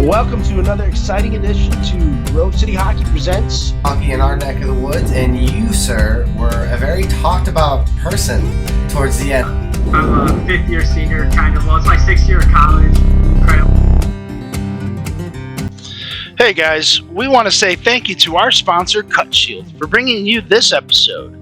Welcome to another exciting edition to GroveCityHockey Presents Hockey in our neck of the woods, and you, sir, were a very talked about person towards the end. I'm a fifth-year senior, kind of. Well, it's my sixth year of college. Incredible. Hey guys, we want to say thank you to our sponsor, Cut Shield, for bringing you this episode.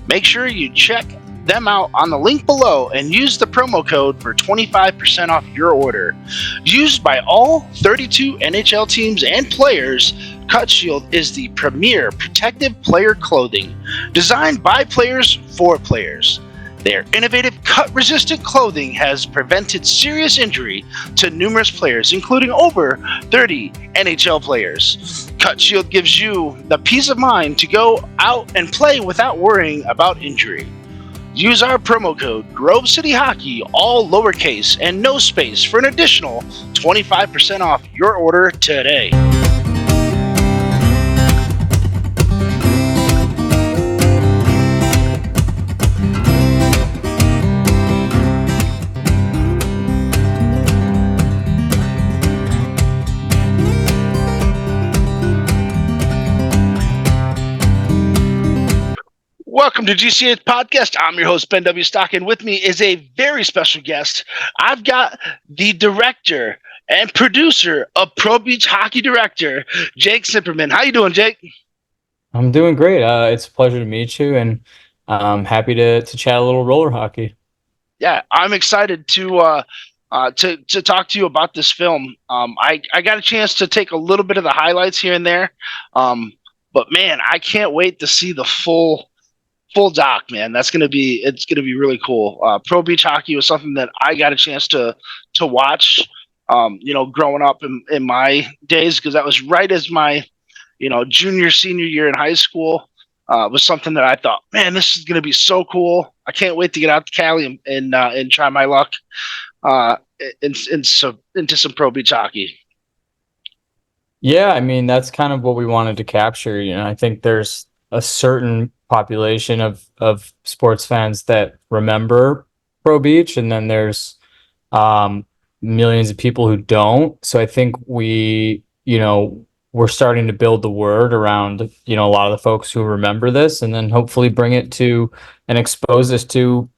Make sure you check them out on the link below and use the promo code for 25% off your order. Used by all 32 NHL teams and players, Cut Shield is the premier protective player clothing designed by players for players. Their innovative cut-resistant clothing has prevented serious injury to numerous players, including over 30 NHL players. Cut Shield gives you the peace of mind to go out and play without worrying about injury. Use our promo code GroveCityHockey, all lowercase and no space, for an additional 25% off your order today. Welcome to GCA's podcast. I'm your host, Ben W. Stock, and with me is a very special guest. I've got the director and producer of Pro Beach Hockey Director, Jake Cimperman. How you doing, Jake? I'm doing great. It's a pleasure to meet you, and I'm happy to chat a little roller hockey. Yeah, I'm excited to talk to you about this film. I got a chance to take a little bit of the highlights here and there, but man, I can't wait to see the full doc, man. It's gonna be really cool. Pro Beach Hockey was something that I got a chance to watch, growing up in my days, because that was right as my, junior, senior year in high school. Was something that I thought, man, this is gonna be so cool. I can't wait to get out to Cali and try my luck into some Pro Beach Hockey. Yeah, I mean, that's kind of what we wanted to capture. I think there's a certain population of sports fans that remember Pro Beach, and then there's millions of people who don't. So I think we're starting to build the word around a lot of the folks who remember this, and then hopefully bring it to and expose this to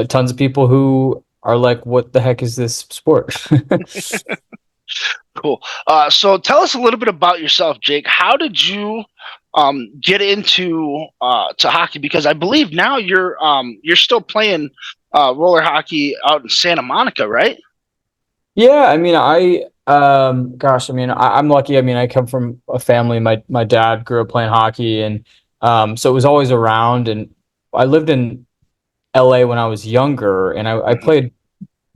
tons of people who are like, what the heck is this sport? Cool. So tell us a little bit about yourself, Jake. How did you get into to hockey? Because I believe now you're still playing roller hockey out in Santa Monica, right? Yeah, I mean, I'm lucky. I mean, I come from a family. My dad grew up playing hockey, and so it was always around. And I lived in LA when I was younger, and I played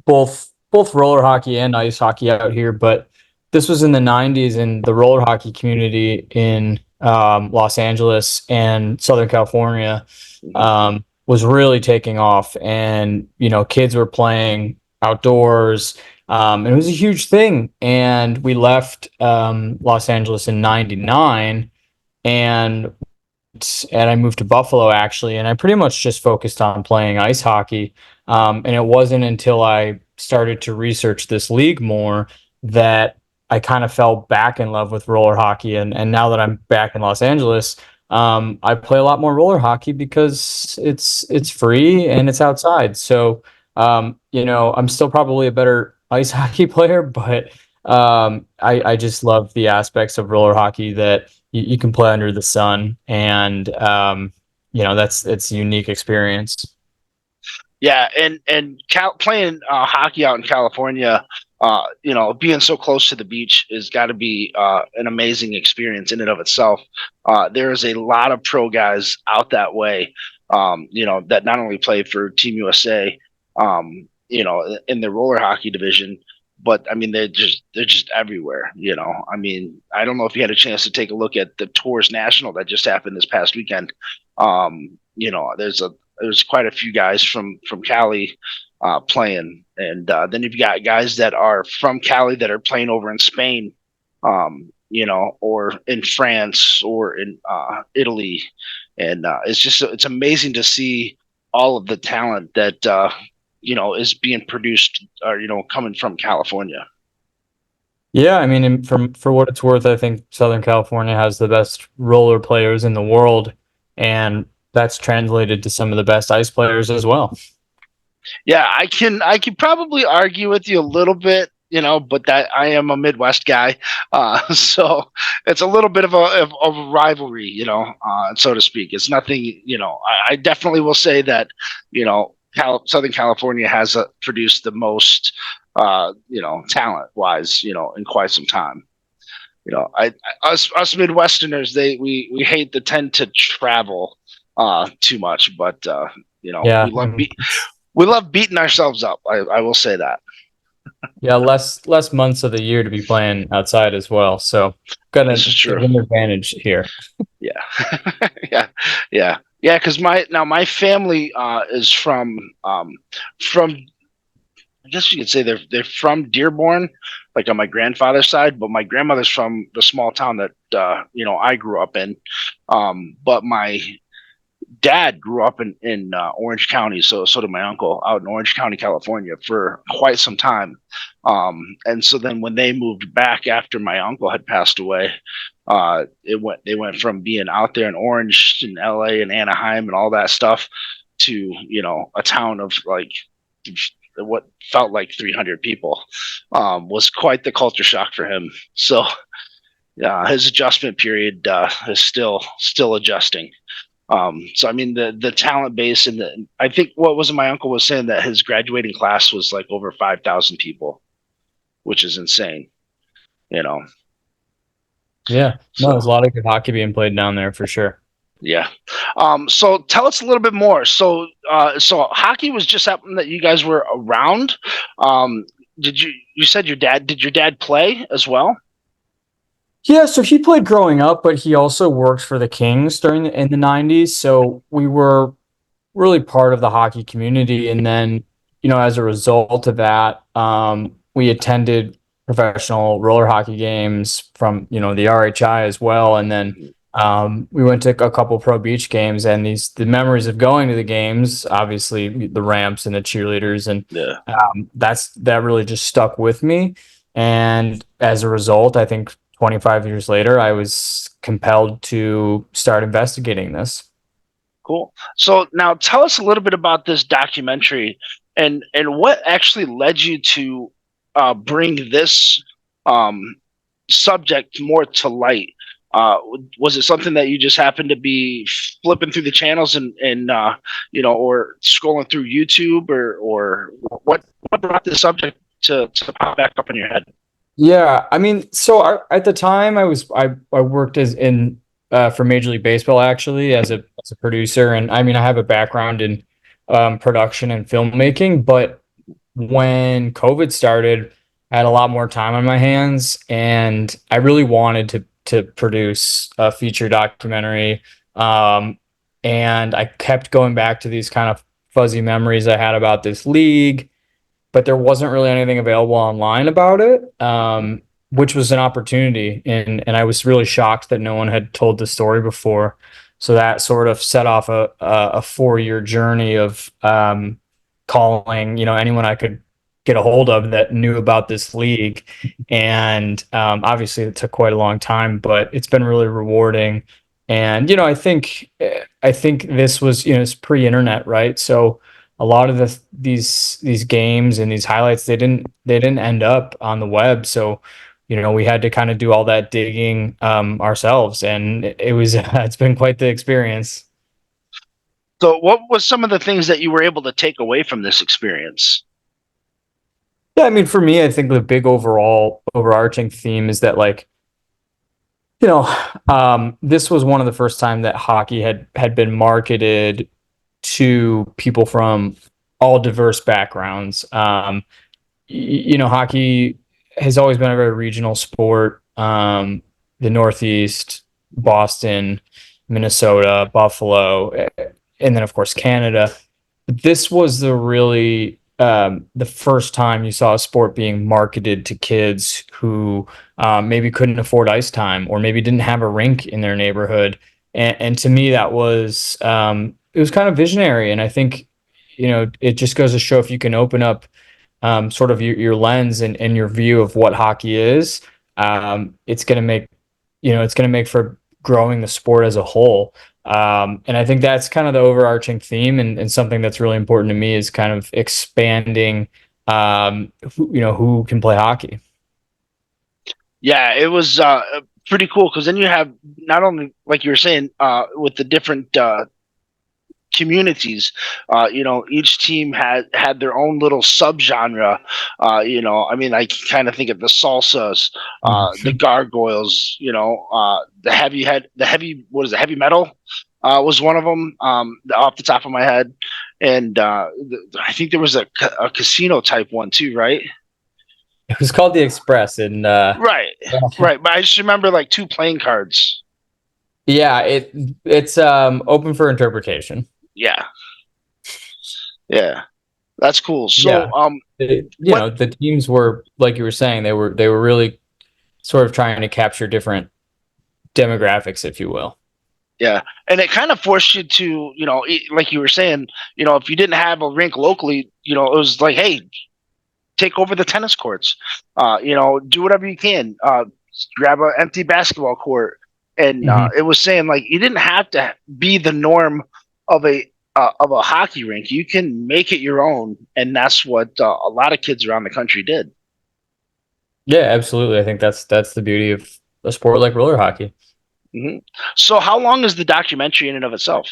both roller hockey and ice hockey out here. But this was in the 90s, and the roller hockey community in Los Angeles and Southern California was really taking off, and kids were playing outdoors, and it was a huge thing. And we left Los Angeles in '99, and I moved to Buffalo, actually, and I pretty much just focused on playing ice hockey, and it wasn't until I started to research this league more that I kind of fell back in love with roller hockey. And now that I'm back in Los Angeles, I play a lot more roller hockey because it's free and it's outside. So, I'm still probably a better ice hockey player, but I just love the aspects of roller hockey that you can play under the sun, and it's a unique experience. Yeah, and playing hockey out in California, being so close to the beach has got to be an amazing experience in and of itself. There is a lot of pro guys out that way, that not only play for Team USA, in the roller hockey division, but I mean they're just everywhere. I mean, I don't know if you had a chance to take a look at the Tours National that just happened this past weekend. There's quite a few guys from Cali playing, and then you've got guys that are from Cali that are playing over in Spain, or in France or in Italy, and it's amazing to see all of the talent that is being produced or coming from California. Yeah, I mean, for what it's worth, I think Southern California has the best roller players in the world, and that's translated to some of the best ice players as well. Yeah, I can probably argue with you a little bit, but that I am a Midwest guy, so it's a little bit of a rivalry, so to speak. It's nothing, I definitely will say that, Southern California has produced the most, talent wise, in quite some time. Us Midwesterners, we hate the tend to travel too much, but Yeah, we love beating ourselves up. I will say that. yeah, less months of the year to be playing outside as well, so got This is true. an advantage here. Yeah, yeah, yeah. Because my family is from I guess you could say they're from Dearborn, like on my grandfather's side, but my grandmother's from the small town that I grew up in. But my dad grew up in Orange County, so did my uncle out in Orange County, California, for quite some time. And so then when they moved back after my uncle had passed away, they went from being out there in Orange and LA and Anaheim and all that stuff to a town of like what felt like 300 people. Was quite the culture shock for him. So his adjustment period is still adjusting. So I mean the talent base and I think what was it, my uncle was saying that his graduating class was like over 5,000 people, which is insane, you know. Yeah, no, So there's a lot of good hockey being played down there for sure. yeah. So tell us a little bit more. So hockey was just something that you guys were around. You said did your dad play as well? Yeah, so he played growing up, but he also worked for the Kings in the 90s, so we were really part of the hockey community. And then, as a result of that, we attended professional roller hockey games from, the RHI as well. And then we went to a couple pro beach games, and the memories of going to the games, obviously the ramps and the cheerleaders, and Yeah. that really just stuck with me. And as a result, I think 25 years later, I was compelled to start investigating this. Cool. So now tell us a little bit about this documentary and what actually led you to bring this subject more to light. Was it something that you just happened to be flipping through the channels and or scrolling through YouTube, or what brought the subject to pop back up in your head? Yeah, I mean, so at the time I worked for Major League Baseball, actually, as a producer, and I mean I have a background in production and filmmaking, but when COVID started, I had a lot more time on my hands, and I really wanted to produce a feature documentary, and I kept going back to these kind of fuzzy memories I had about this league, but there wasn't really anything available online about it, which was an opportunity. And I was really shocked that no one had told the story before. So that sort of set off a 4-year journey of calling, anyone I could get a hold of that knew about this league. And obviously it took quite a long time, but it's been really rewarding. And, I think this was, it's pre-internet, right? So a lot of these games and these highlights, they didn't end up on the web. So, we had to kind of do all that digging ourselves, and it was it's been quite the experience. So what was some of the things that you were able to take away from this experience? Yeah, I mean, for me, I think the big overarching theme is that, like, this was one of the first time that hockey had been marketed to people from all diverse backgrounds. Hockey has always been a very regional sport. The Northeast, Boston, Minnesota, Buffalo, and then of course Canada. This was the first time you saw a sport being marketed to kids who maybe couldn't afford ice time, or maybe didn't have a rink in their neighborhood. And to me, that was it was kind of visionary. And I think, it just goes to show, if you can open up sort of your lens and your view of what hockey is, it's going to make, it's going to make for growing the sport as a whole. And I think that's kind of the overarching theme, and something that's really important to me is kind of expanding, who can play hockey. Yeah, it was pretty cool because then you have not only, like you were saying, with the different communities, each team had their own little subgenre. I mean, I kind of think of the salsas, the gargoyles, the heavy, what is it, heavy metal, was one of them, off the top of my head. And I think there was a casino type one too, right? It was called the Express, and Right, right. But I just remember like 2 playing cards. yeah, it's open for interpretation. Yeah, yeah, that's cool. So, Yeah. The teams were, like you were saying, they were really sort of trying to capture different demographics, if you will. yeah, and it kind of forced you to, like you were saying, if you didn't have a rink locally, it was like, hey, take over the tennis courts, do whatever you can, grab an empty basketball court, and it was saying like you didn't have to be the norm of a hockey rink. You can make it your own, and that's what a lot of kids around the country did. Yeah, absolutely. I think that's the beauty of a sport like roller hockey. Mm-hmm. So, how long is the documentary in and of itself?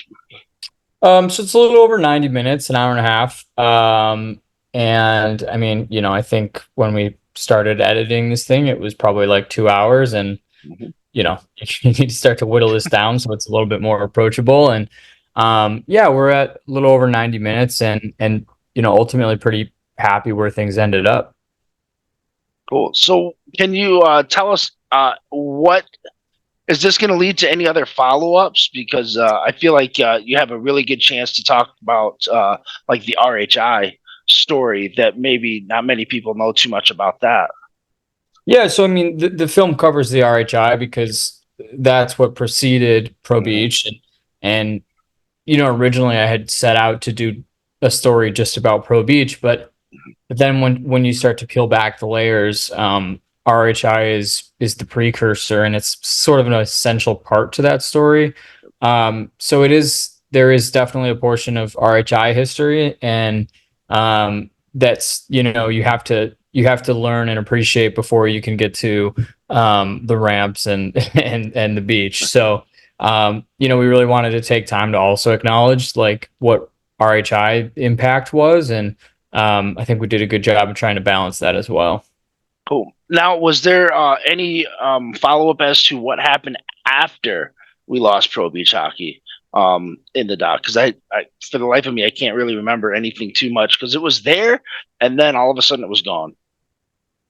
So it's a little over 90 minutes, an hour and a half. And I mean, I think when we started editing this thing, it was probably like 2 hours, and Mm-hmm. you need to start to whittle this down so it's a little bit more approachable. And yeah, we're at a little over 90 minutes, and ultimately pretty happy where things ended up. Cool. So, can you tell us what is this going to lead to? Any other follow-ups? Because I feel like you have a really good chance to talk about like the RHI story that maybe not many people know too much about that. Yeah, so I mean, the film covers the RHI because that's what preceded Pro Beach, and originally I had set out to do a story just about Pro Beach, but then when you start to peel back the layers, RHI is the precursor, and it's sort of an essential part to that story. So there is definitely a portion of RHI history, and that's you have to learn and appreciate before you can get to the ramps and and the beach. So we really wanted to take time to also acknowledge like what RHI impact was, and I think we did a good job of trying to balance that as well. Cool. Now, was there any follow-up as to what happened after we lost Pro Beach Hockey in the doc? Because I, for the life of me, I can't really remember anything too much because it was there, and then all of a sudden it was gone.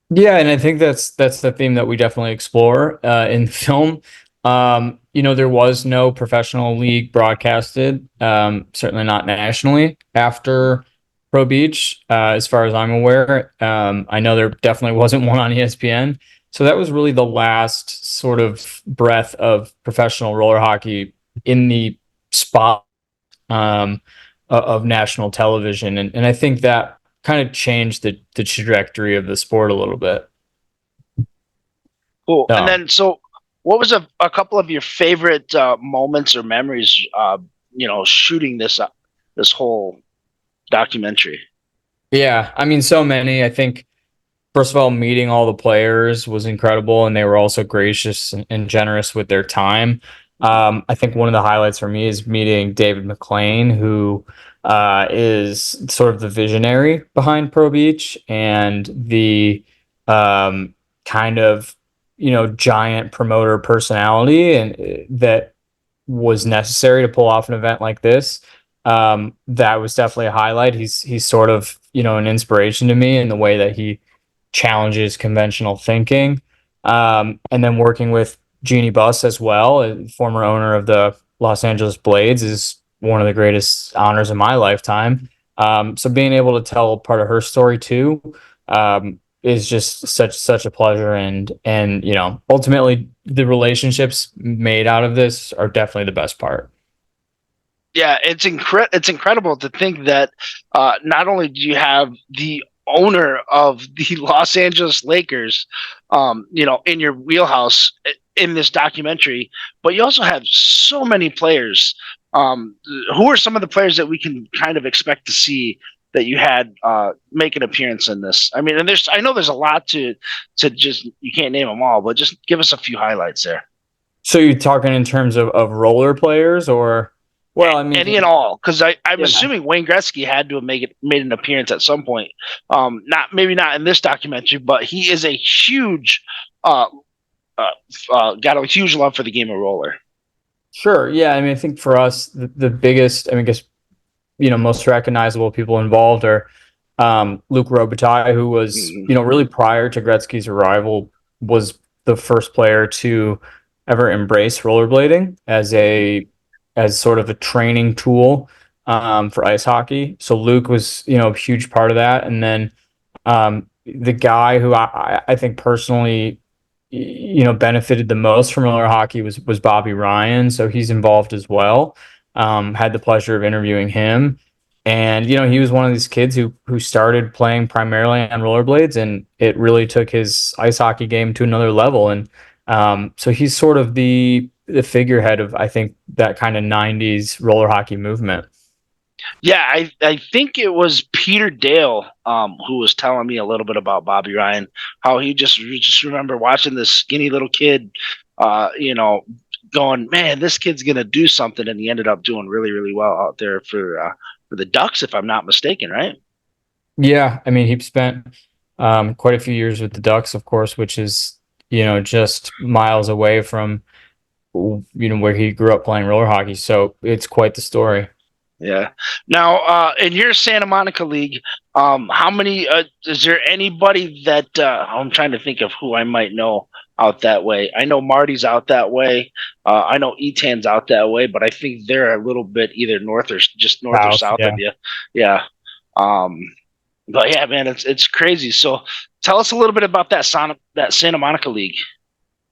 Yeah, and I think that's the theme that we definitely explore in film. There was no professional league broadcasted, certainly not nationally after Pro Beach, as far as I'm aware. I know there definitely wasn't one on ESPN. So that was really the last sort of breath of professional roller hockey in the spot of national television. And I think that kind of changed the trajectory of the sport a little bit. Cool. And then, so what was a couple of your favorite moments or memories, shooting this whole documentary? Yeah, I mean, so many. I think, first of all, meeting all the players was incredible, and they were also gracious and generous with their time. I think one of the highlights for me is meeting David McLean, who is sort of the visionary behind Pro Beach and the kind of giant promoter personality, and that was necessary to pull off an event like this. That was definitely a highlight. He's sort of an inspiration to me in the way that he challenges conventional thinking. And then working with Jeannie Buss as well, a former owner of the Los Angeles Blades, is one of the greatest honors of my lifetime. So being able to tell part of her story too is just such a pleasure, and ultimately the relationships made out of this are definitely the best part. Yeah, it's incredible to think that not only do you have the owner of the Los Angeles Lakers, in your wheelhouse in this documentary, but you also have so many players. Who are some of the players that we can kind of expect to see that you had make an appearance in this? I mean, and I know there's a lot to just, you can't name them all, but just give us a few highlights there. So you're talking in terms of roller players, or, well, I mean, any and all, because I'm Yeah. assuming Wayne Gretzky had to have made an appearance at some point. Maybe not in this documentary, but he is a huge, got a huge love for the game of roller. Sure. Yeah. I mean, I think for us, the biggest, I mean, I guess, most recognizable people involved are Luc Robitaille, who was, really prior to Gretzky's arrival, was the first player to ever embrace rollerblading as sort of a training tool for ice hockey. So Luc was, a huge part of that. And then the guy who I think personally, benefited the most from roller hockey was Bobby Ryan. So he's involved as well. Had the pleasure of interviewing him. And, he was one of these kids who started playing primarily on rollerblades, and it really took his ice hockey game to another level. And so he's sort of the figurehead of, I think, that kind of 90s roller hockey movement. Yeah, I think it was Peter Dale who was telling me a little bit about Bobby Ryan, how you just remember watching this skinny little kid, going, man, this kid's going to do something. And he ended up doing really, really well out there for the Ducks, if I'm not mistaken, right? Yeah, I mean, he spent quite a few years with the Ducks, of course, which is, just miles away from, where he grew up playing roller hockey. So it's quite the story. Yeah. Now, in your Santa Monica League, how many, is there anybody that, I'm trying to think of who I might know out that way. I know Marty's out that way. I know Etan's out that way, but I think they're a little bit either north or south of you. Yeah. But yeah, man, it's crazy. So tell us a little bit about that Santa Monica League.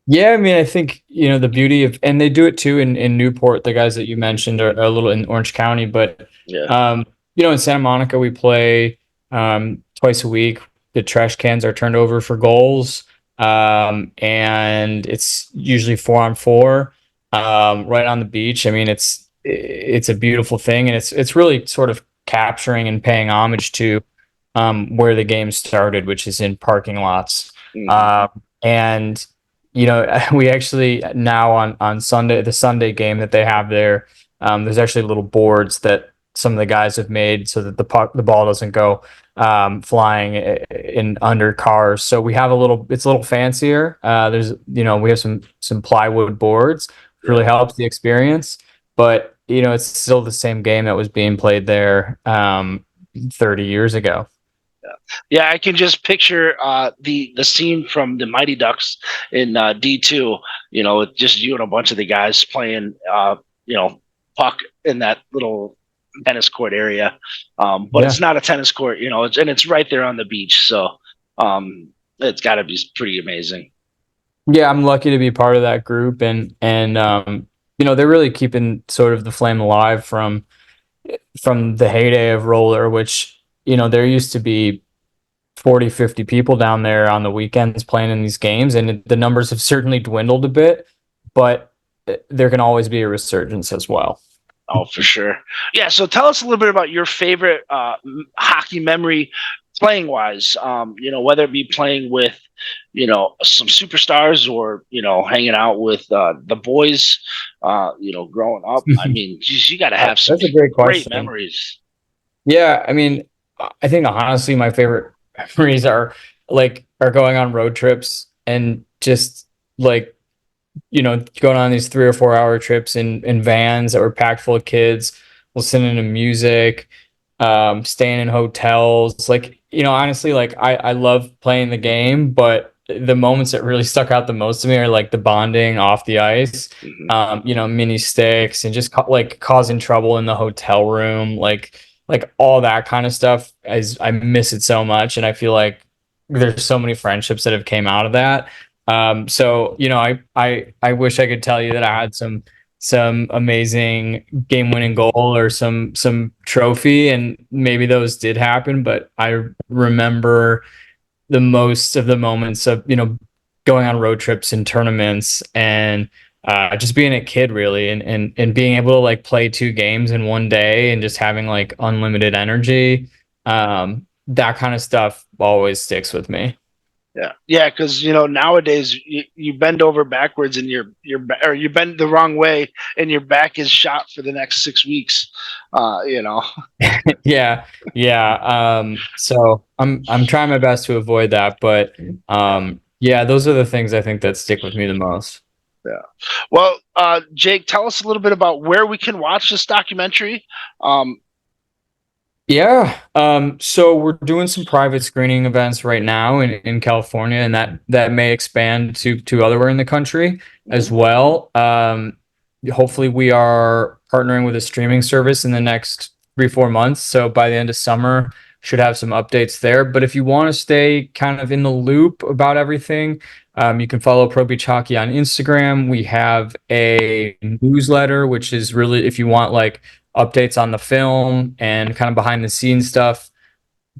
Yeah, I mean, I think, the beauty of, and they do it too in Newport, the guys that you mentioned are a little in Orange County, but, in Santa Monica, we play twice a week. The trash cans are turned over for goals, and it's usually 4-on-4 right on the beach. I mean, it's a beautiful thing, and it's really sort of capturing and paying homage to where the game started, which is in parking lots. And we actually now on Sunday, the Sunday game that they have there, there's actually little boards that some of the guys have made so that the ball doesn't go flying in under cars. So we have it's a little fancier. There's, we have some plywood boards, really helps the experience, but it's still the same game that was being played there 30 years ago. Yeah, I can just picture the scene from the Mighty Ducks in D2. With just you and a bunch of the guys playing, puck in that little tennis court area. But it's not a tennis court, it's right there on the beach. So it's got to be pretty amazing. Yeah, I'm lucky to be part of that group, and they're really keeping sort of the flame alive from the heyday of roller, which there used to be 40, 50 people down there on the weekends playing in these games, and the numbers have certainly dwindled a bit, but there can always be a resurgence as well. Oh, for sure. Yeah, so tell us a little bit about your favorite hockey memory playing wise, whether it be playing with, some superstars or, hanging out with the boys, growing up. I mean, geez, you got to have some great memories. Yeah, I mean, I think honestly, my favorite memories are going on road trips and just going on these 3 or 4 hour trips in vans that were packed full of kids, listening to music, staying in hotels. Honestly, I love playing the game, but the moments that really stuck out the most to me are the bonding off the ice, mini sticks and just causing trouble in the hotel room, all that kind of stuff. I miss it so much, and I feel like there's so many friendships that have came out of that. So I wish I could tell you that I had some some amazing game-winning goal or some trophy, and maybe those did happen, but I remember the most of the moments of, going on road trips and tournaments and just being a kid really, and being able to like play 2 games in one day and just having like unlimited energy. That kind of stuff always sticks with me. Yeah, because nowadays you bend over backwards and or you bend the wrong way and your back is shot for the next 6 weeks. Yeah, yeah. So I'm trying my best to avoid that, but yeah, those are the things I think that stick with me the most. Yeah. Well, Jake, tell us a little bit about where we can watch this documentary. Yeah. So we're doing some private screening events right now in California, and that may expand to otherwhere in the country as well. Hopefully we are partnering with a streaming service in the next 3-4 months. So by the end of summer, should have some updates there. But if you want to stay kind of in the loop about everything, you can follow Pro Beach Hockey on Instagram. We have a newsletter, which is really, if you want like updates on the film and kind of behind the scenes stuff,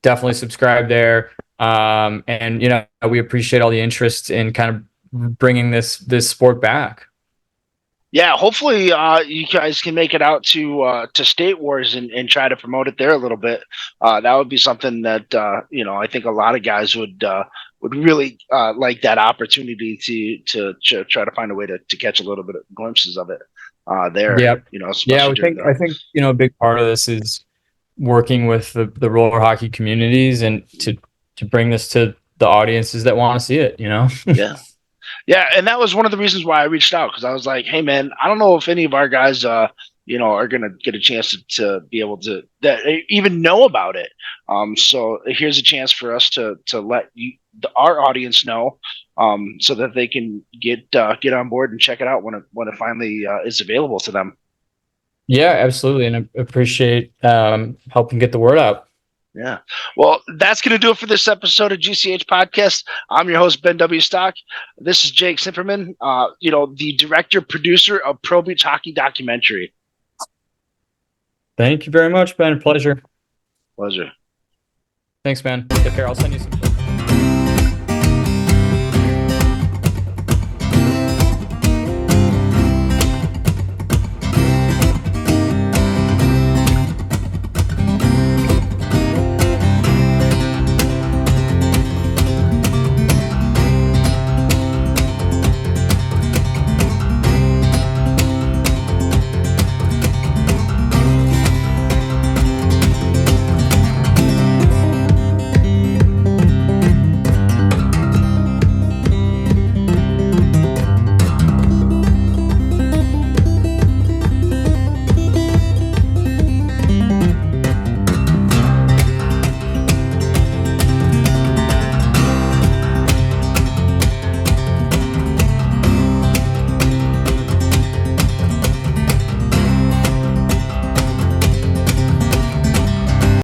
definitely subscribe there. And we appreciate all the interest in kind of bringing this sport back. Yeah, hopefully you guys can make it out to State Wars and try to promote it there a little bit. That would be something that I think a lot of guys would really like that opportunity to try to find a way to catch a little bit of glimpses of it there. Yep. Yeah, I think a big part of this is working with the roller hockey communities and to bring this to the audiences that want to see it. Yeah. Yeah, and that was one of the reasons why I reached out, because I was like, "Hey, man, I don't know if any of our guys, are going to get a chance to be able to even know about it. So here's a chance for us to let our audience know, so that they can get on board and check it out when it finally is available to them." Yeah, absolutely, and I appreciate helping get the word out. Yeah. Well, that's going to do it for this episode of GCH Podcast. I'm your host, Ben W. Stock. This is Jake Cimperman, the director, producer of Pro Beach Hockey documentary. Thank you very much, Ben. Pleasure. Pleasure. Thanks, man. Take care. I'll send you some.